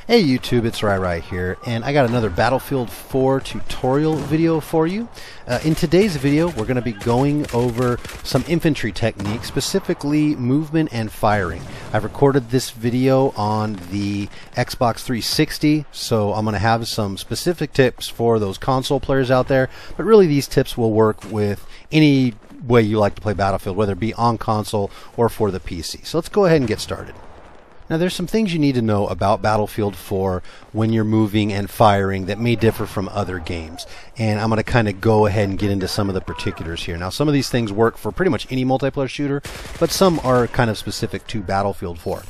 Hey YouTube, it's Rai here, and I got another Battlefield 4 tutorial video for you. In today's video, we're going to be going over some infantry techniques, specifically movement and firing. I've recorded this video on the Xbox 360, so I'm going to have some specific tips for those console players out there, but really these tips will work with any way you like to play Battlefield, whether it be on console or for the PC. So let's go ahead and get started. Now there's some things you need to know about Battlefield 4 when you're moving and firing that may differ from other games. And I'm going to kind of go ahead and get into some of the particulars here. Now some of these things work for pretty much any multiplayer shooter, but some are kind of specific to Battlefield 4.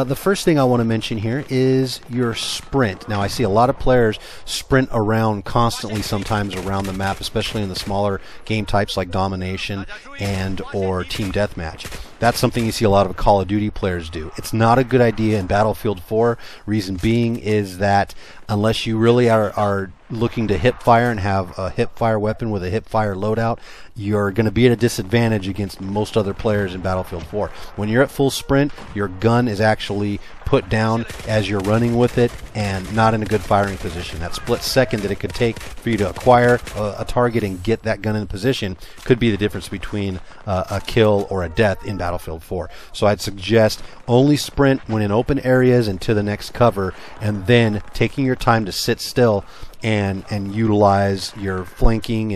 The first thing I want to mention here is your sprint. Now I see a lot of players sprint around constantly sometimes around the map, especially in the smaller game types like Domination and or Team Deathmatch. That's something you see a lot of Call of Duty players do. It's not a good idea in Battlefield 4. Reason being is that unless you really are looking to hip fire and have a hip fire weapon with a hip fire loadout, you're going to be at a disadvantage against most other players in Battlefield 4. When you're at full sprint, your gun is actually put down as you're running with it and not in a good firing position. That split second that it could take for you to acquire a target and get that gun in position could be the difference between a kill or a death in Battlefield 4. So I'd suggest only sprint when in open areas and to the next cover, and then taking your time to sit still and utilize your flanking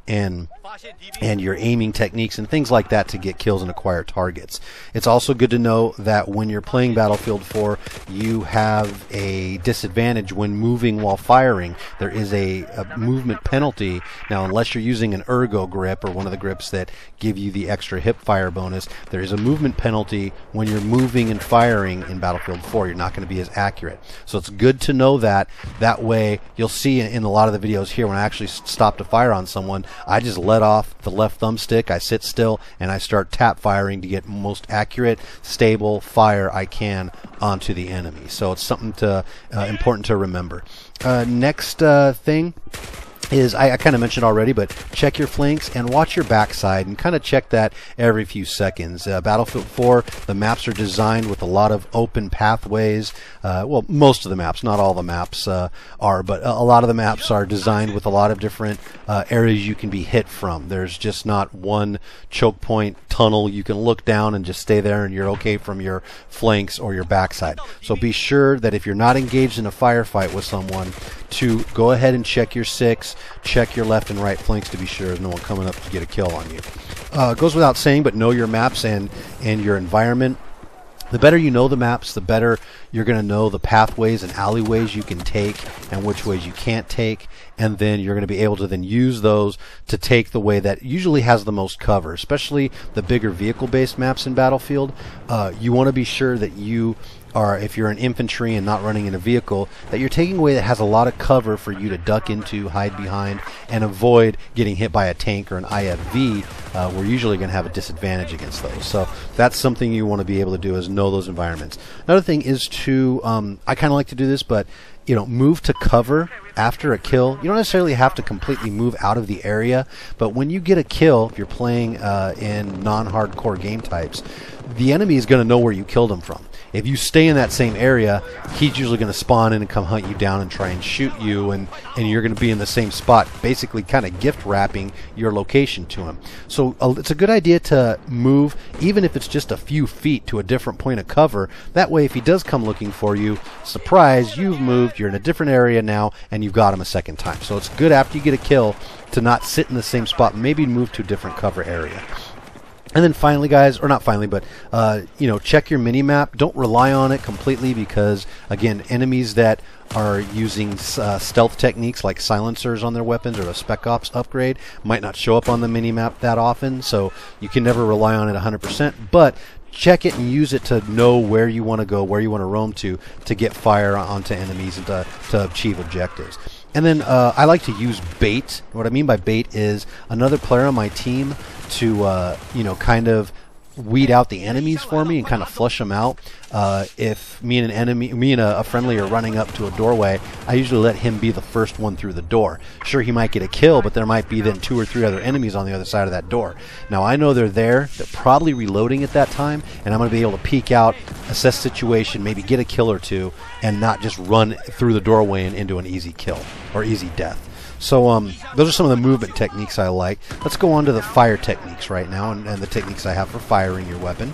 and your aiming techniques and things like that to get kills and acquire targets. It's also good to know that when you're playing Battlefield 4, you have a disadvantage when moving while firing. There is a movement penalty. Now, unless you're using an ergo grip or one of the grips that give you the extra hip fire bonus, there is a movement penalty when you're moving and firing in Battlefield 4. You're not going to be as accurate. So it's good to know that. That way, you'll see in a lot of the videos here when I actually stop to fire on someone, I just let off the left thumbstick, I sit still, and I start tap firing to get most accurate, stable fire I can onto the enemy. So it's something important to remember. Next thing is, I kind of mentioned already, but check your flanks and watch your backside and kind of check that every few seconds. Battlefield 4, the maps are designed with a lot of open pathways. Well, most of the maps, not all the maps are, but a lot of the maps are designed with a lot of different areas you can be hit from. There's just not one choke point tunnel. You can look down and just stay there and you're okay from your flanks or your backside. So be sure that if you're not engaged in a firefight with someone, to go ahead and check your six, check your left and right flanks to be sure there's no one coming up to get a kill on you. It goes without saying, but know your maps and your environment. The better you know the maps, the better you're going to know the pathways and alleyways you can take and which ways you can't take, and then you're going to be able to then use those to take the way that usually has the most cover, especially the bigger vehicle-based maps in Battlefield. You want to be sure that you are, if you're an infantry and not running in a vehicle, that you're taking a way that has a lot of cover for you to duck into, hide behind, and avoid getting hit by a tank or an IFV. We're usually going to have a disadvantage against those. So that's something you want to be able to do, is know those environments. Another thing is to, I kind of like to do this, but move to cover after a kill. You don't necessarily have to completely move out of the area, but when you get a kill, if you're playing in non-hardcore game types, the enemy is going to know where you killed him from. If you stay in that same area, he's usually going to spawn in and come hunt you down and try and shoot you, and you're going to be in the same spot, basically kind of gift wrapping your location to him. So it's a good idea to move, even if it's just a few feet, to a different point of cover. That way, if he does come looking for you, surprise, you've moved, you're in a different area now, and you've got him a second time. So it's good after you get a kill to not sit in the same spot, maybe move to a different cover area. And then finally, guys, or not finally, but check your mini-map. Don't rely on it completely because, again, enemies that are using stealth techniques like silencers on their weapons or a Spec Ops upgrade might not show up on the mini-map that often, so you can never rely on it 100%, but check it and use it to know where you want to go, where you want to roam to get fire onto enemies and to achieve objectives. And then I like to use bait. What I mean by bait is another player on my team to kind of weed out the enemies for me and kind of flush them out. If me and a friendly are running up to a doorway, I usually let him be the first one through the door. Sure, he might get a kill, but there might be then 2 or 3 other enemies on the other side of that door. Now I know they're there, they're probably reloading at that time, and I'm going to be able to peek out, assess situation, maybe get a kill or two, and not just run through the doorway and into an easy kill or easy death. So those are some of the movement techniques I like. Let's go on to the fire techniques right now, and the techniques I have for firing your weapon.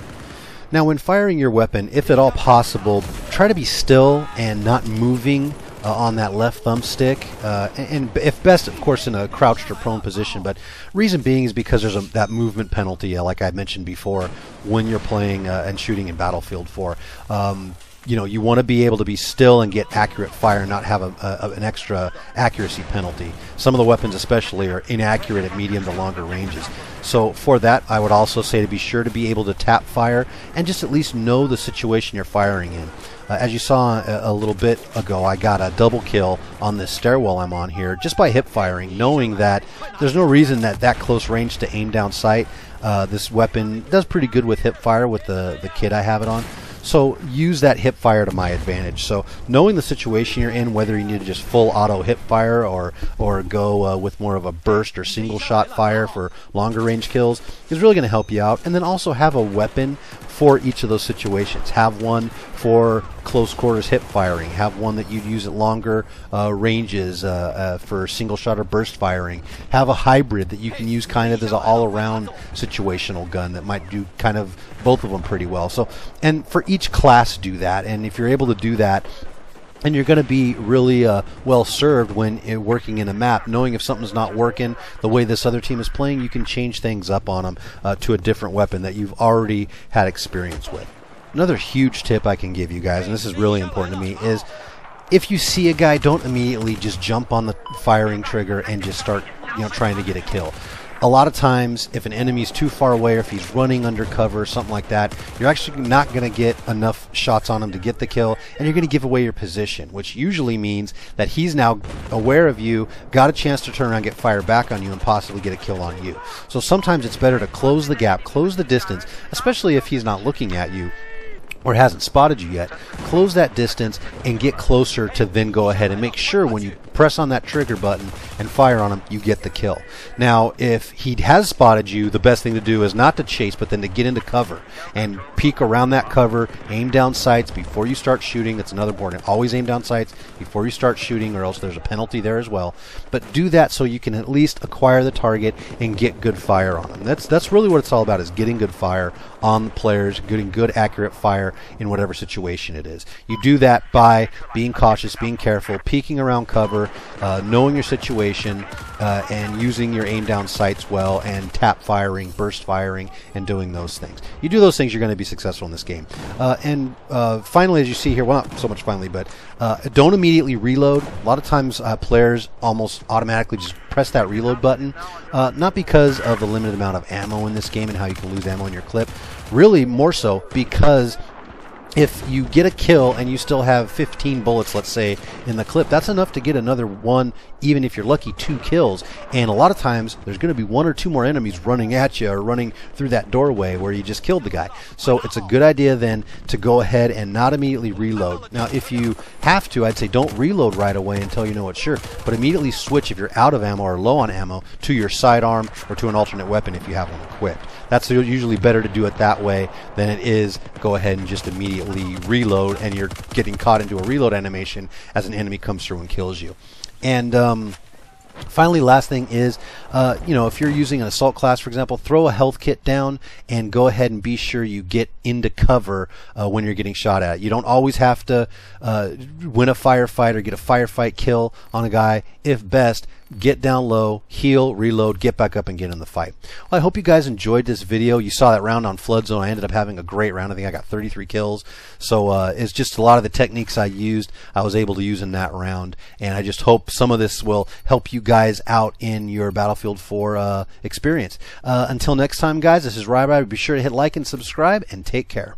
Now, when firing your weapon, if at all possible, try to be still and not moving on that left thumbstick, and if best, of course, in a crouched or prone position. But reason being is because there's that movement penalty, like I mentioned before, when you're playing and shooting in Battlefield 4. You know, you want to be able to be still and get accurate fire, and not have an extra accuracy penalty. Some of the weapons especially are inaccurate at medium to longer ranges. So for that, I would also say to be sure to be able to tap fire and just at least know the situation you're firing in. As you saw a little bit ago, I got a double kill on this stairwell I'm on here just by hip firing, knowing that there's no reason that close range to aim down sight. This weapon does pretty good with hip fire with the kit I have it on. So use that hip fire to my advantage. So knowing the situation you're in, whether you need to just full auto hip fire or go with more of a burst or single shot fire for longer range kills, is really going to help you out. And then also have a weapon for each of those situations. Have one for close quarters hip firing. Have one that you'd use at longer ranges for single shot or burst firing. Have a hybrid that you can use kind of as an all-around situational gun that might do kind of both of them pretty well. So, and for each class, do that. And if you're able to do that, and you're going to be really well served when working in a map, knowing if something's not working the way this other team is playing, you can change things up on them to a different weapon that you've already had experience with. Another huge tip I can give you guys, and this is really important to me, is if you see a guy, don't immediately just jump on the firing trigger and just start, trying to get a kill. A lot of times, if an enemy's too far away, or if he's running under cover or something like that, you're actually not going to get enough shots on him to get the kill, and you're going to give away your position, which usually means that he's now aware of you, got a chance to turn around, get fire back on you, and possibly get a kill on you. So sometimes it's better to close the gap, close the distance, especially if he's not looking at you or hasn't spotted you yet. Close that distance and get closer to then go ahead and make sure when you press on that trigger button and fire on him, you get the kill. Now, if he has spotted you, the best thing to do is not to chase, but then to get into cover and peek around that cover, aim down sights before you start shooting. That's another important. Always aim down sights before you start shooting, or else there's a penalty there as well. But do that so you can at least acquire the target and get good fire on them. That's really what it's all about, is getting good fire on the players, getting good accurate fire in whatever situation it is. You do that by being cautious, being careful, peeking around cover, knowing your situation, and using your aim down sights well, and tap firing, burst firing, and doing those things. You do those things, you're going to be successful in this game. And finally, as you see here, well, not so much finally, but don't immediately reload. A lot of times players almost automatically just press that reload button, not because of the limited amount of ammo in this game and how you can lose ammo in your clip, really more so because if you get a kill and you still have 15 bullets, let's say, in the clip, that's enough to get another one, even if you're lucky, 2 kills. And a lot of times, there's going to be 1 or 2 more enemies running at you or running through that doorway where you just killed the guy. So it's a good idea then to go ahead and not immediately reload. Now, if you have to, I'd say don't reload right away until you know it's sure, but immediately switch, if you're out of ammo or low on ammo, to your sidearm or to an alternate weapon if you have one equipped. That's usually better to do it that way than it is go ahead and just immediately reload and you're getting caught into a reload animation as an enemy comes through and kills you. And finally, last thing is, if you're using an assault class, for example, throw a health kit down and go ahead and be sure you get into cover when you're getting shot at. You don't always have to win a firefight or get a firefight kill on a guy. If best, get down low, heal, reload, get back up and get in the fight. Well, I hope you guys enjoyed this video. You saw that round on Flood Zone. I ended up having a great round. I think I got 33 kills. So it's just a lot of the techniques I used, I was able to use in that round. And I just hope some of this will help you guys out in your Battlefield 4 experience. Until next time, guys, this is Ryby. Be sure to hit like and subscribe, and take care.